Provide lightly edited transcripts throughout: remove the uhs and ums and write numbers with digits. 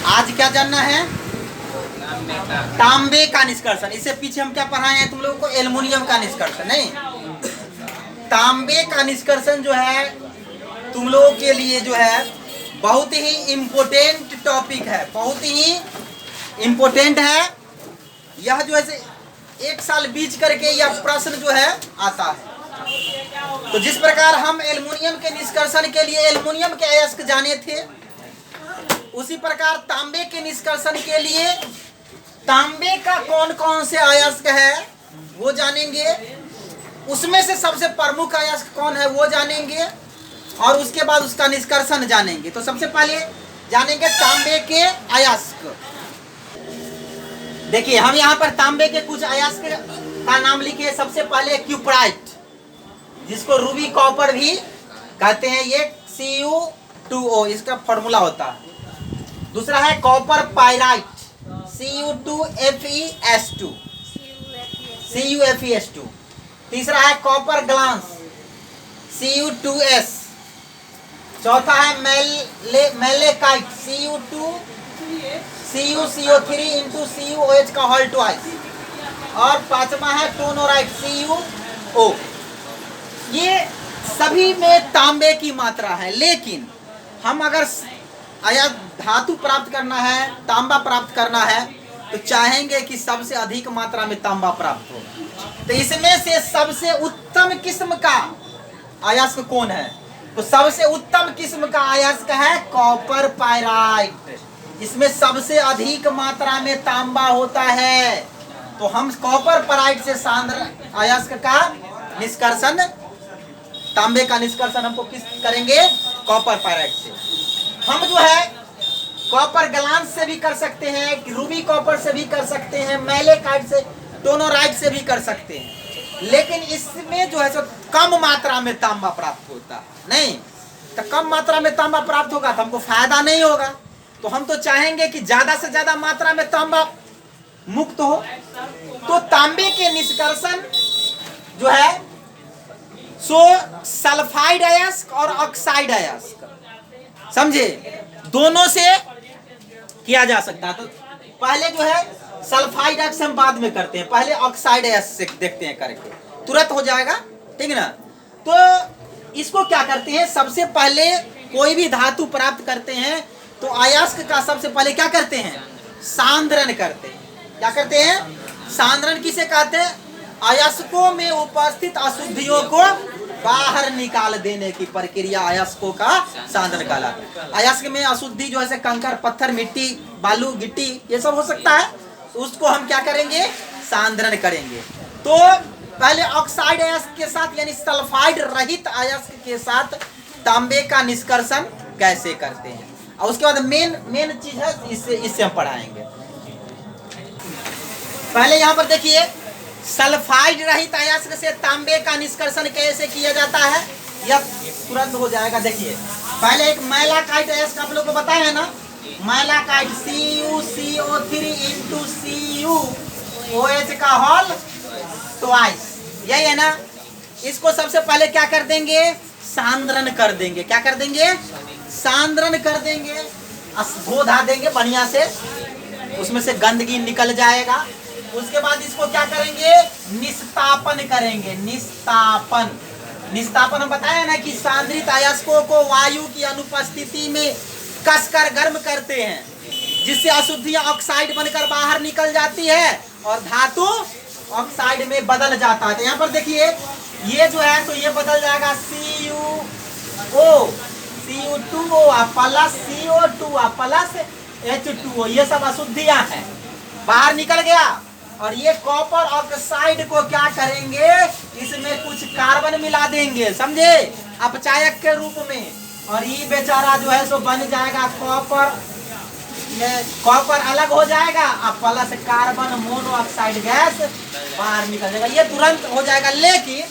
आज क्या जानना है? तांबे का निष्कर्षण। इससे पीछे हम क्या पढ़ाए हैं तुम लोगों को? एल्युमिनियम का निष्कर्षण। नहीं, तांबे का निष्कर्षण जो है तुम लोगों के लिए जो है बहुत ही इम्पोर्टेंट टॉपिक है, बहुत ही इम्पोर्टेंट है। यह जो है एक साल बीच करके यह प्रश्न जो है आता है। तो जिस प्रकार हम एल्युमिनियम के निष्कर्षण के लिए एल्युमिनियम के अयस्क जाने थे, उसी प्रकार तांबे के निष्कर्षण के लिए तांबे का कौन कौन से अयस्क है वो जानेंगे। उसमें से सबसे प्रमुख अयस्क कौन है वो जानेंगे, और उसके बाद उसका निष्कर्षण जानेंगे। तो सबसे पहले जानेंगे तांबे के अयस्क। देखिए हम यहाँ पर तांबे के कुछ अयस्क का नाम लिखे। सबसे पहले क्यूपराइट, जिसको रूबी कॉपर भी कहते हैं, ये Cu2O इसका फॉर्मूला होता है। दूसरा है कॉपर पाइराइट, Cu2FeS2। तीसरा है कॉपर ग्लांस, Cu2S। चौथा है मेलेकाइट, CuCO3 का होल ट्वाइस। और पांचवा है टोनोराइट, CuO। ये सभी में तांबे की मात्रा है, लेकिन हम अगर धातु प्राप्त करना है, तांबा प्राप्त करना है, तो चाहेंगे कि सबसे अधिक मात्रा में तांबा प्राप्त हो। तो इसमें से सबसे उत्तम किस्म का अयस्क कौन है? तो सबसे उत्तम किस्म का अयस्क है कॉपर पाइराइट। इसमें सबसे अधिक मात्रा में तांबा होता है। तो हम कॉपर पाइराइट से सांद्र अयस्क का निष्कर्षण, तांबे का निष्कर्षण हमको किस करेंगे? कॉपर पाइराइट से। हम जो है कॉपर ग्लांस से भी कर सकते हैं, रूबी कॉपर से भी कर सकते हैं, मेलेकाइट से, टोनोराइट से भी कर सकते हैं, लेकिन इसमें जो है सो कम मात्रा में तांबा प्राप्त होता है। नहीं तो कम मात्रा में तांबा प्राप्त होगा तो हमको फायदा नहीं होगा। तो हम तो चाहेंगे कि ज्यादा से ज्यादा मात्रा में तांबा मुक्त हो। तो तांबे के निष्कर्षण जो है सो सल्फाइड अयस्क और ऑक्साइड अयस्क, समझे, दोनों से किया जा सकता है। तो पहले जो है सल्फाइड अयस्क हम बाद में करते हैं, पहले ऑक्साइड अयस्क से देखते हैं करके, तुरंत हो जाएगा, ठीक ना। तो इसको क्या करते हैं, सबसे पहले कोई भी धातु प्राप्त करते हैं तो अयस्क का सबसे पहले क्या करते हैं? सांद्रण करते हैं। क्या करते हैं? सांद्रण किसे कहते हैं? अयस्कों में उपस्थित अशुद्धियों को बाहर निकाल देने की प्रक्रिया अयस्कों का सांद्रण कहलाता है। अयस्क में अशुद्धि जो है कंकर, पत्थर, मिट्टी, बालू, गिट्टी, ये सब हो सकता है, तो उसको हम क्या करेंगे? सांद्रण करेंगे। तो पहले ऑक्साइड अयस्क के साथ यानी सल्फाइड रहित अयस्क के साथ तांबे का निष्कर्षण कैसे करते हैं, और उसके बाद मेन चीज है, इससे हम पढ़ाएंगे। पहले यहाँ पर देखिए सल्फाइड रहित अयस्क से तांबे का निष्कर्षण कैसे किया जाता है, यह तुरंत हो जाएगा। देखिए पहले एक मेलाकाइट अयस्क आप लोग को बताया है ना, मेलाकाइट CuCO3 CuOH का होल ट्वाइस, यही है ना। इसको सबसे पहले क्या कर देंगे? सांद्रण कर देंगे। क्या कर देंगे? सांद्रण कर देंगे, धो धा देंगे बढ़िया से, उसमें से गंदगी निकल जाएगा। उसके बाद इसको क्या करेंगे? निस्तापन करेंगे। निस्तापन हम बताया ना कि सांद्रित अयस्कों को वायु की अनुपस्थिति में कसकर गर्म करते हैं, जिससे अशुद्धियां ऑक्साइड बनकर बाहर निकल जाती है और धातु ऑक्साइड में बदल जाता है। तो यहाँ पर देखिए ये जो है तो ये बदल जाएगा Cu2O plus CO2 plus H2O, ये सब अशुद्धियां हैं, बाहर निकल गया। और ये कॉपर ऑक्साइड को क्या करेंगे? इसमें कुछ कार्बन मिला देंगे, समझे, अपचायक के रूप में, और ये बेचारा जो है सो बन जाएगा कॉपर अलग हो जाएगा और प्लस कार्बन मोनोऑक्साइड गैस बाहर निकल जाएगा। ये तुरंत हो जाएगा, लेकिन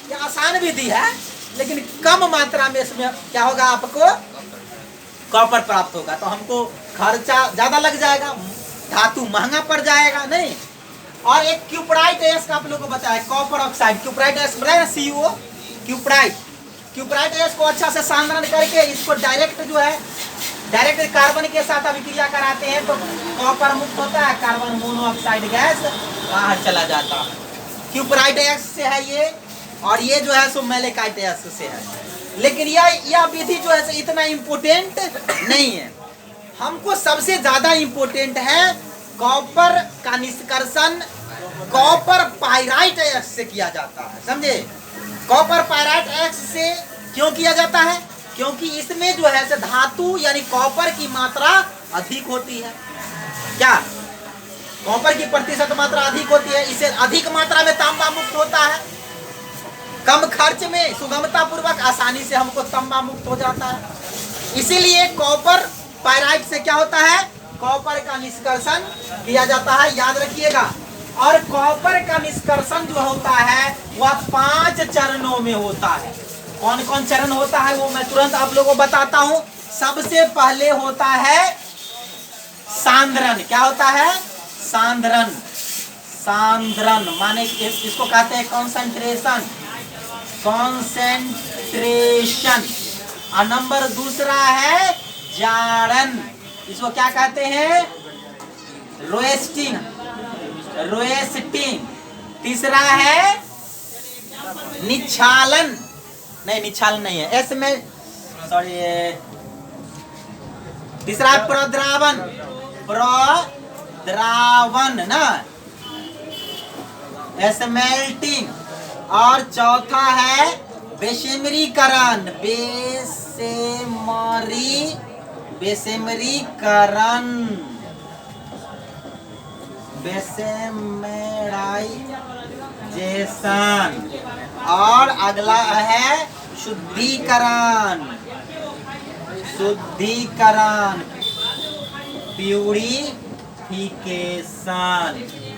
ये आसान विधि है, लेकिन कम मात्रा में इसमें क्या होगा? आपको कॉपर प्राप्त होगा। तो हमको खर्चा ज्यादा लग जाएगा, धातु महंगा पड़ जाएगा, नहीं। और एक क्यूपराइट अयस्क आप लोगों को बताया, कॉपर ऑक्साइड, क्यूपराइट अयस्क बताया CO, क्यूपराइट अयस्क को अच्छा से सांद्रण करके इसको डायरेक्ट जो है डायरेक्ट कार्बन के साथ अभिक्रिया कराते हैं तो कॉपर मुक्त होता है, कार्बन मोनोऑक्साइड गैस बाहर चला जाता है। क्यूपराइट अयस्क से है ये, और ये जो है सो मैलेकाइट अयस्क से है। लेकिन यह विधि जो है इतना इम्पोर्टेंट नहीं है। हमको सबसे ज्यादा इम्पोर्टेंट है कॉपर का निष्कर्षण कॉपर पाइराइट अयस्क से किया जाता है, समझे। कॉपर पाइराइट अयस्क से क्यों किया जाता है? क्योंकि इसमें जो है धातु यानी कॉपर की मात्रा अधिक होती है। क्या कॉपर की प्रतिशत मात्रा अधिक होती है, इससे अधिक मात्रा में तांबा मुक्त होता है। कम खर्च में सुगमता पूर्वक आसानी से हमको तांबा मुक्त हो जाता है। इसीलिए कॉपर पाइराइट से क्या होता है, कॉपर का निष्कर्षण किया जाता है, याद रखिएगा। और कॉपर का निष्कर्षण जो होता है वह 5 चरणों में होता है। कौन कौन चरण होता है वो मैं तुरंत आप लोगों को बताता हूं। सबसे पहले होता है सांद्रण। क्या होता है? सांद्रण। सांद्रण माने इसको कहते हैं कॉन्सेंट्रेशन, कॉन्सेंट्रेशन। और नंबर दूसरा है जाड़न, इसको क्या कहते हैं? रोएस्टिंग, रोएस्टिंग। तीसरा है निच्छालन, नहीं निच्छालन नहीं है, एस में सॉरी। तीसरा है प्रद्रावन, प्रद्रावन ना, एसमेल्टिंग। और चौथा है बेसेमरीकरण, बेसेमरीकरण, बेसेमराइजेशन। और अगला है शुद्धिकरण, शुद्धिकरण, प्यूरिफिकेशन।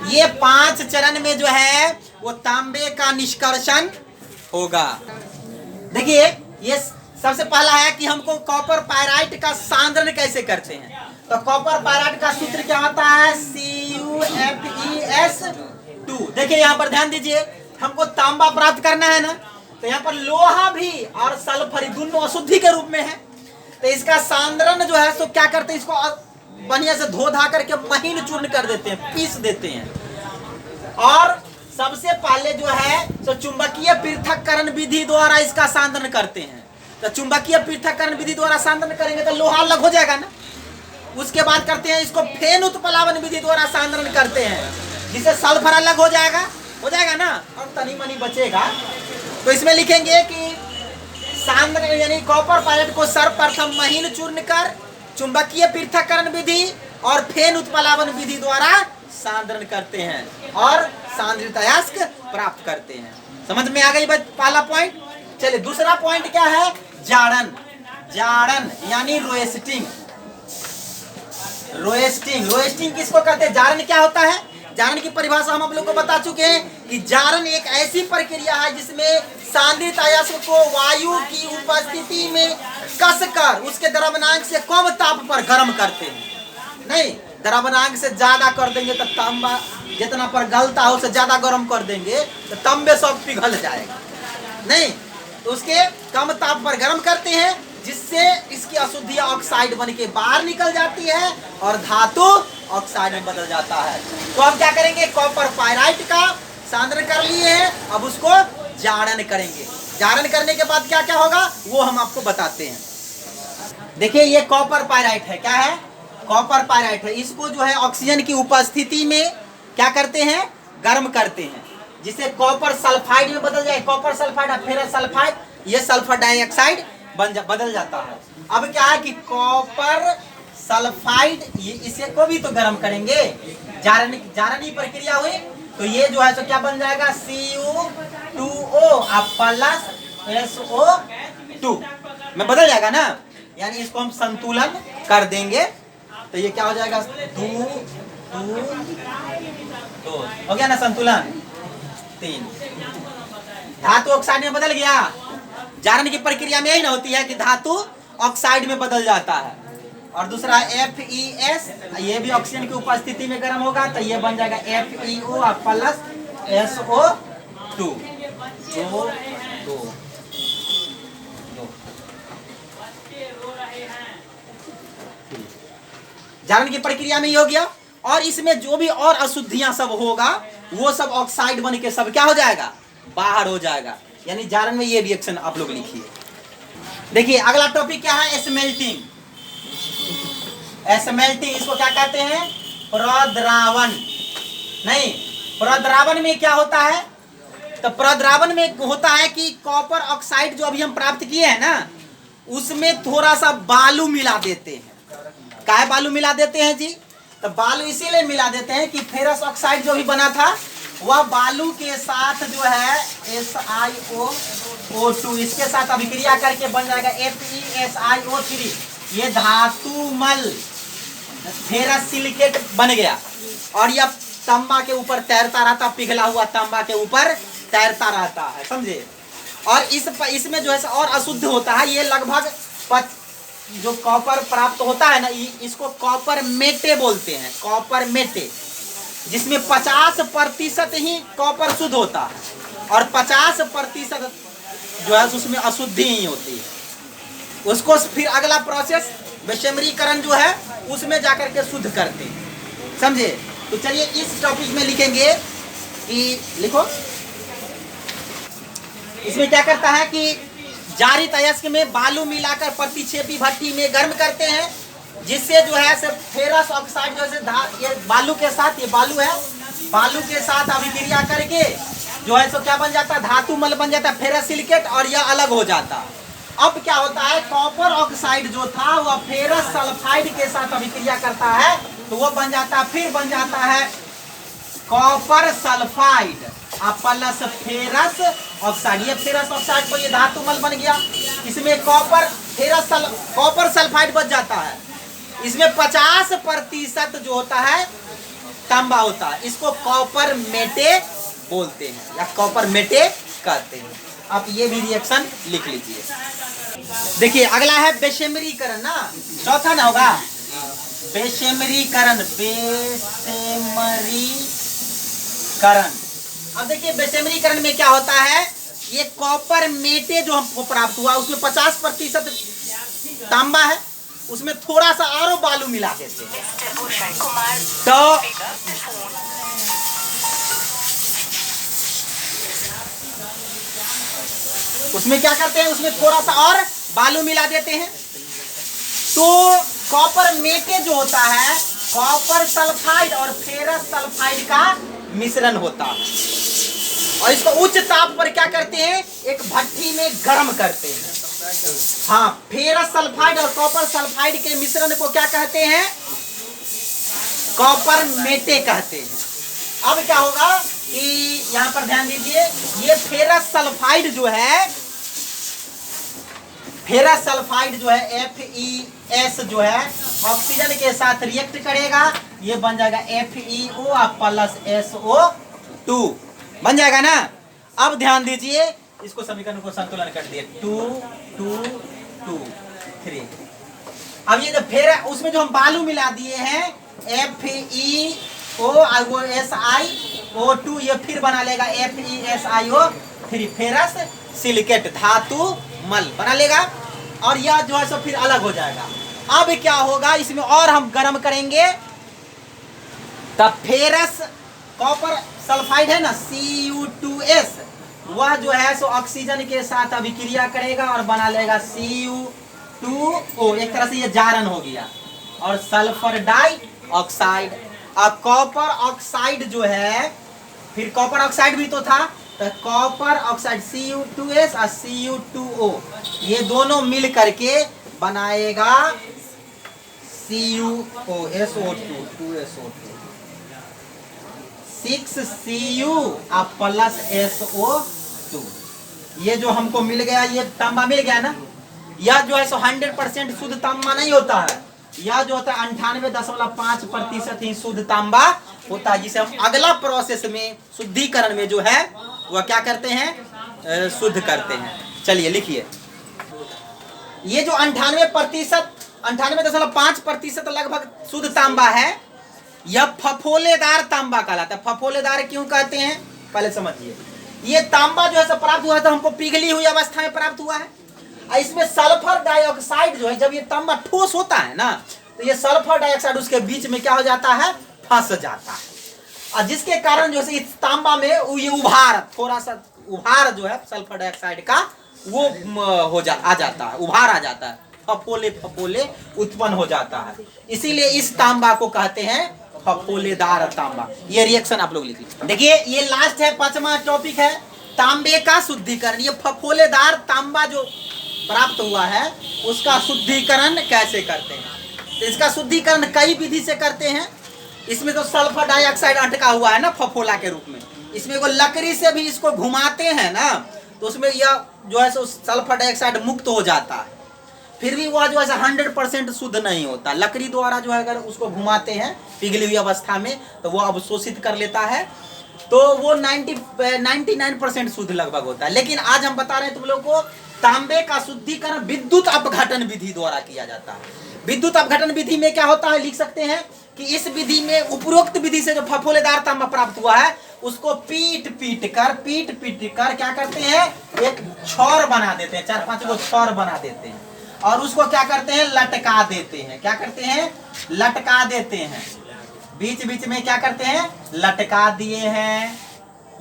ये 5 चरण में जो है वो तांबे का निष्कर्षण होगा। देखिए ये सबसे पहला है कि हमको कॉपर पाइराइट का सांद्रण कैसे करते हैं। तो कॉपर पाइराइट का सूत्र क्या होता है? CuFeS2। देखिए यहाँ पर ध्यान दीजिए, हमको तांबा प्राप्त करना है ना, तो यहाँ पर लोहा भी और सल्फर दोनों अशुद्धि के रूप में है। तो इसका सांद्रण जो है सो क्या करते हैं, इसको बढ़िया से धो धा करके महीन चूर्ण कर देते हैं, पीस देते हैं। और सबसे पहले जो है तो चुंबकीय पृथक्करण विधि द्वारा इसका सांद्रण करते हैं। तो चुंबकीय पृथक्करण विधि द्वारा सांद्रण करेंगे तो लोहा अलग हो जाएगा ना। उसके बाद करते हैं इसको फेन उत्प्लावन विधि द्वारा सांद्रण करते हैं, जिससे सल्फर अलग हो जाएगा ना, और तनी मनी बचेगा। तो इसमें लिखेंगे कि सांद्रण यानी कॉपर पाइराइट को सर्वप्रथम महीन चूर्ण कर चुंबकीय पृथक्करण विधि और फेन उत्प्लावन विधि द्वारा सांद्रण करते हैं और सांद्रित अयस्क प्राप्त करते हैं। समझ में आ गई पहला पॉइंट। चलिए दूसरा पॉइंट क्या है? जाड़न। जाड़न यानी रोएस्टिंग। रोएस्टिंग, रोएस्टिंग किसको कहते हैं? जारन क्या होता है? जारन की परिभाषा हम आप लोग को बता चुके हैं कि जारन एक ऐसी प्रक्रिया है जिसमें सांद्रित अयस्क को वायु की उपस्थिति में कसकर उसके द्रव्यनांक से कम ताप पर गर्म करते हैं। नहीं, द्रव्यनांक से ज्यादा कर देंगे तो तांबा जितना पर गलता हो उससे ज्यादा गर्म कर देंगे तो तांबे सब पिघल जाएगा। नहीं, तो उसके कम ताप पर गर्म करते हैं, जिससे इसकी अशुद्धियां ऑक्साइड बन के बाहर निकल जाती है और धातु ऑक्साइड में बदल जाता है। तो अब क्या करेंगे? कॉपर पाइराइट का सांद्रण कर लिए हैं, अब उसको जाड़न करेंगे। जाड़न करने के बाद क्या क्या होगा वो हम आपको बताते हैं। देखिए ये कॉपर पाइराइट है। क्या है? कॉपर पाइराइट है। इसको जो है ऑक्सीजन की उपस्थिति में क्या करते हैं? गर्म करते हैं, जिससे कॉपर सल्फाइड में बदल जाए। कॉपर सल्फाइड, फेरस सल्फाइड, ये सल्फर डाइऑक्साइड बदल जाता है। अब क्या है कि कॉपर सल्फाइड इसे को भी तो गर्म करेंगे, जारनी प्रक्रिया हुई, तो ये जो है तो क्या बन जाएगा? Cu2O प्लस SO2 में बदल जाएगा ना। यानी इसको हम संतुलन कर देंगे तो ये क्या हो जाएगा? 2 हो गया ना संतुलन। 3 धातु ऑक्साइड में बदल गया। जारन की प्रक्रिया में यही ना होती है कि धातु ऑक्साइड में बदल जाता है। और दूसरा FeS, ये भी ऑक्सीजन की उपस्थिति में गर्म होगा तो ये बन जाएगा FeO प्लस SO2। 2 2 जारण की प्रक्रिया में ये हो गया। और इसमें जो भी और अशुद्धियां सब होगा वो सब ऑक्साइड बन के सब क्या हो जाएगा, बाहर हो जाएगा। यानी जारण में ये रिएक्शन आप लोग लिखिए। देखिए अगला टॉपिक क्या है, स्मेल्टिंग। स्मेल्टिंग इसको क्या कहते हैं, प्रद्रावण। नहीं, प्रद्रावण में क्या होता है, तो प्रद्रावण में होता है कि कॉपर ऑक्साइड जो अभी हम प्राप्त किए हैं ना, उसमें थोड़ा सा बालू मिला देते हैं। काय बालू मिला देते हैं जी, तो बालू इसीलिए मिला देते हैं कि फेरस ऑक्साइड जो भी बना था वह बालू के साथ जो है SiO2 इसके साथ अभिक्रिया करके बन जाएगा FeSiO3। ये धातुमल फेरस सिलिकेट बन गया और यह तांबा के ऊपर तैरता रहता, पिघला हुआ तांबा के ऊपर तैरता रहता है, समझे। और इसमें जो है और अशुद्ध होता है। ये लगभग जो कॉपर प्राप्त होता है ना, इसको कॉपर मेटे बोलते हैं, कॉपर मेटे, जिसमें 50% ही कॉपर शुद्ध होता है और 50% जो है उसमें अशुद्धि ही होती है। उसको फिर अगला प्रोसेस विषमरीकरण जो है उसमें जाकर के शुद्ध करते हैं, समझे। तो चलिए इस टॉपिक में लिखेंगे कि लिखो, इसमें क्या करता है कि जारित अयस्क में बालू मिलाकर प्रतिक्षेपी भट्टी में गर्म करते हैं, जिससे जो है फेरस ऑक्साइड जो है ये बालू के साथ, ये बालू है, बालू के साथ अभिक्रिया करके जो है क्या बन जाता है, धातुमल बन जाता है, फेरस सिलिकेट, और यह अलग हो जाता। अब क्या होता है, कॉपर ऑक्साइड जो था वह फेरस सल्फाइड के साथ अभिक्रिया करता है तो वो बन जाता है, फिर बन जाता है copper sulphide plus ferrous oxide. ये फेरस ऑक्साइड को ये धातुमल बन गया, इसमें कॉपर सल्फाइड बच जाता है। इसमें 50% जो होता है तांबा होता है, इसको कॉपर मेटे बोलते हैं या कॉपर मेटे कहते हैं। आप ये भी रिएक्शन लिख लीजिए। देखिए अगला है विषमरीकरण ना, चौथा ना होगा विषमरीकरण। अब देखिए विषमरीकरण में क्या होता है, ये कॉपर मेटे जो हमको प्राप्त हुआ उसमें 50% तांबा है, उसमें थोड़ा सा और बालू मिला देते हैं। तो उसमें क्या करते हैं, उसमें थोड़ा सा और बालू मिला देते हैं। तो कॉपर मेटे जो होता है कॉपर सल्फाइड और फेरस सल्फाइड का मिश्रण होता है, और इसको उच्च ताप पर क्या करते हैं, एक भट्टी में गर्म करते हैं। हाँ, फेरस सल्फाइड और कॉपर सल्फाइड के मिश्रण को क्या कहते हैं, कॉपर मेटे कहते हैं। अब क्या होगा कि यहाँ पर ध्यान दीजिए, ये फेरस सल्फाइड जो है FeS जो है ऑक्सीजन के साथ रिएक्ट करेगा, ये बन जाएगा FeO प्लस SO2 बन जाएगा ना। अब ध्यान दीजिए, इसको समीकरण को संतुलन कर दिए 2 2 2 3। अब ये जो फिर उसमें जो हम बालू मिला दिए हैं FeO ये फिर बना लेगा FeSiO3 फेरस सिलिकेट धातु मल बना लेगा, और यह जो है सब फिर अलग हो जाएगा। अब क्या होगा, इसमें और हम गर्म करेंगे, तब फेरस कॉपर सल्फाइड है ना Cu2S, वह जो है सो ऑक्सीजन के साथ अभिक्रिया करेगा और बना लेगा Cu2O। एक तरह से ये जारण हो गया, और सल्फर डाइऑक्साइड। अब कॉपर ऑक्साइड जो है, फिर कॉपर ऑक्साइड भी तो था, तो कॉपर ऑक्साइड Cu2S और Cu2O ये दोनों मिल करके बनाएगा CuO2 2SO2 6Cu plus SO2। ये जो हमको मिल गया, ये तांबा मिल गया ना, यह जो है 100% शुद्ध तांबा नहीं होता है, यह जो होता है 98.5% ही शुद्ध तांबा होता है, जिसे हम अगला प्रोसेस में शुद्धिकरण में जो है वह क्या करते हैं, शुद्ध करते हैं। चलिए लिखिए, ये जो 98.5% लगभग शुद्ध तांबा है, यह फफोलेदार तांबा कहलाता है। फफोलेदार क्यों कहते हैं, पहले समझिए। ये तांबा जो है प्राप्त हुआ है तो हमको पिघली हुई अवस्था में प्राप्त हुआ है। इसमें सल्फर डाइऑक्साइड जो है, जब ये तांबा ठोस होता है ना, तो ये सल्फर डाइऑक्साइड उसके बीच में क्या हो जाता है, फंस जाता है, और जिसके कारण जो है इस तांबा में ये उभार, थोड़ा सा उभार जो है सल्फर डाइऑक्साइड का वो आ जाता है, उभार आ जाता है, फफोले फफोले उत्पन्न हो जाता है। इसीलिए इस तांबा को कहते हैं फफोलेदार तांबा। ये रिएक्शन आप लोग लिख लीजिए। देखिए ये लास्ट है, 5वां टॉपिक है तांबे का शुद्धिकरण। ये फफोलेदार तांबा जो प्राप्त हुआ है उसका शुद्धिकरण कैसे करते हैं। तो इसका शुद्धिकरण कई विधि से करते हैं। इसमें तो सल्फर डाइऑक्साइड अटका हुआ है ना फफोला के रूप में, इसमें वो लकड़ी से भी इसको घुमाते हैं ना, तो उसमें यह जो है सो सल्फर डाइऑक्साइड मुक्त हो जाता है। फिर भी वह जो है 100% शुद्ध नहीं होता। लकड़ी द्वारा जो है अगर उसको घुमाते हैं पिघली हुई अवस्था में तो वो अवशोषित कर लेता है, तो वो 99% शुद्ध लगभग होता है। लेकिन आज हम बता रहे हैं तुम लोग को तांबे का शुद्धिकरण विद्युत अपघटन विधि द्वारा किया जाता है। विद्युत अपघटन विधि में क्या होता है, लिख सकते हैं कि इस विधि में उपरोक्त विधि से जो फफोलेदार तांबा प्राप्त हुआ है उसको पीट पीट कर क्या करते हैं, एक छौर बना देते हैं, 4-5 गो छौर बना देते हैं, और उसको क्या करते हैं, लटका देते हैं। क्या करते हैं, लटका देते हैं। बीच बीच में क्या करते हैं, लटका दिए हैं।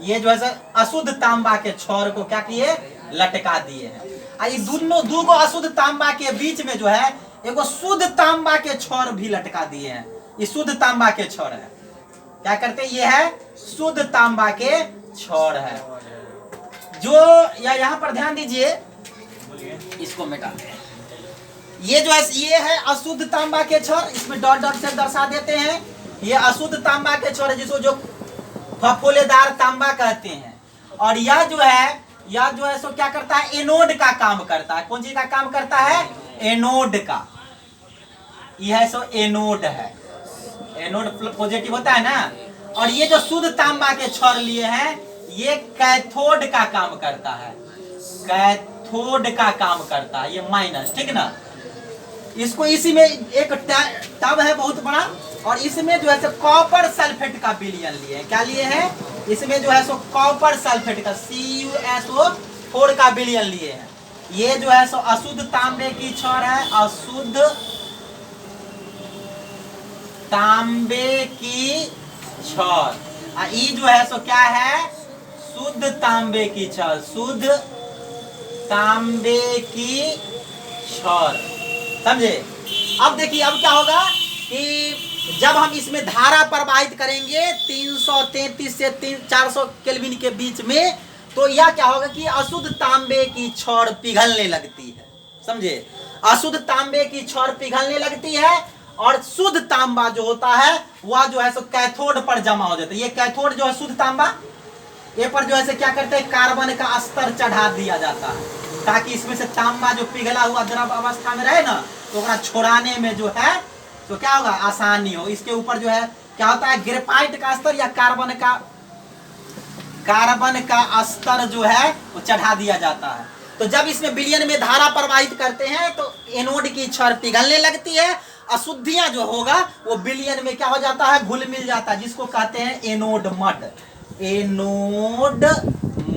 ये जो है अशुद्ध तांबा के छौर को क्या किए, लटका दिए हैं। ये दोनों दो अशुद्ध तांबा के बीच में जो है एगो शुद्ध तांबा के छौर भी लटका दिए हैं। ये शुद्ध तांबा के छौर है। क्या करते हैं, ये है शुद्ध तांबा के छौर है। जो या यहाँ पर ध्यान दीजिए, इसको मिटा दें। ये जो है ये है अशुद्ध तांबा के छौर, इसमें डॉट डॉट से दर्शा देते हैं। ये अशुद्ध तांबा के छौर है जिसको जो फफोलेदार तांबा कहते हैं। और यह जो है सो क्या करता है, एनोड का काम करता है। कौन चीज का काम करता है, एनोड का। यह सो एनोड है, एनोड पॉजिटिव होता है ना। और ये जो शुद्ध तांबा के छौर लिए हैं ये कैथोड का काम करता है, कैथोड का काम करता है, ये माइनस, ठीक ना। इसको इसी में एक टब है बहुत बड़ा, और इसमें जो है कॉपर सल्फेट का विलयन लिए हैं। क्या लिए हैं, इसमें जो है सो कॉपर सल्फेट का CuSO4 का विलयन लिए हैं। ये जो है सो अशुद्ध तांबे की छौर है, अशुद्ध तांबे की छौर। ये जो है सो क्या है, शुद्ध तांबे की छौर, शुद्ध तांबे की छौर, समझे। अब देखिए अब क्या होगा कि जब हम इसमें धारा प्रवाहित करेंगे 333 से 400 केल्विन के बीच में, तो यह क्या होगा कि अशुद्ध तांबे की छौर पिघलने लगती है, समझे। अशुद्ध तांबे की छौर पिघलने लगती है, और शुद्ध तांबा जो होता है वह जो है सो कैथोड पर जमा हो जाता है। ये कैथोड जो है शुद्ध तांबा, ये पर जो है क्या करते हैं, कार्बन का स्तर चढ़ा दिया जाता है, ताकि इसमें से तांबा जो पिघला हुआ द्रव अवस्था में रहे ना, तो उसका छोड़ाने में जो है तो क्या होगा, आसानी हो। इसके ऊपर जो है क्या होता है, ग्रेफाइट का स्तर या कार्बन का स्तर जो है वो चढ़ा दिया जाता है। तो जब इसमें विलयन में धारा प्रवाहित करते हैं तो एनोड की छड़ पिघलने लगती है, अशुद्धियां जो होगा वो विलयन में क्या हो जाता है, घुल मिल जाता है, जिसको कहते हैं anode mud. Anode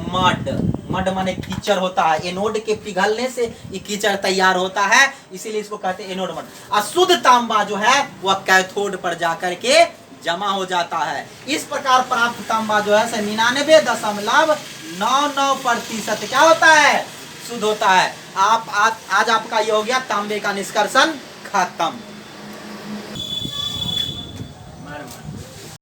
mud, mud माने कीचड़ होता है, एनोड के पिघलने से ये कीचड़ तैयार होता है, इसीलिए इसको कहते हैं एनोड मड। अशुद्ध तांबा जो है वह कैथोड पर जाकर के जमा हो जाता है। इस प्रकार प्राप्त तांबा जो है 99.99% क्या होता है, शुद्ध होता है। आज आपका ये हो गया तांबे का निष्कर्षण खत्म।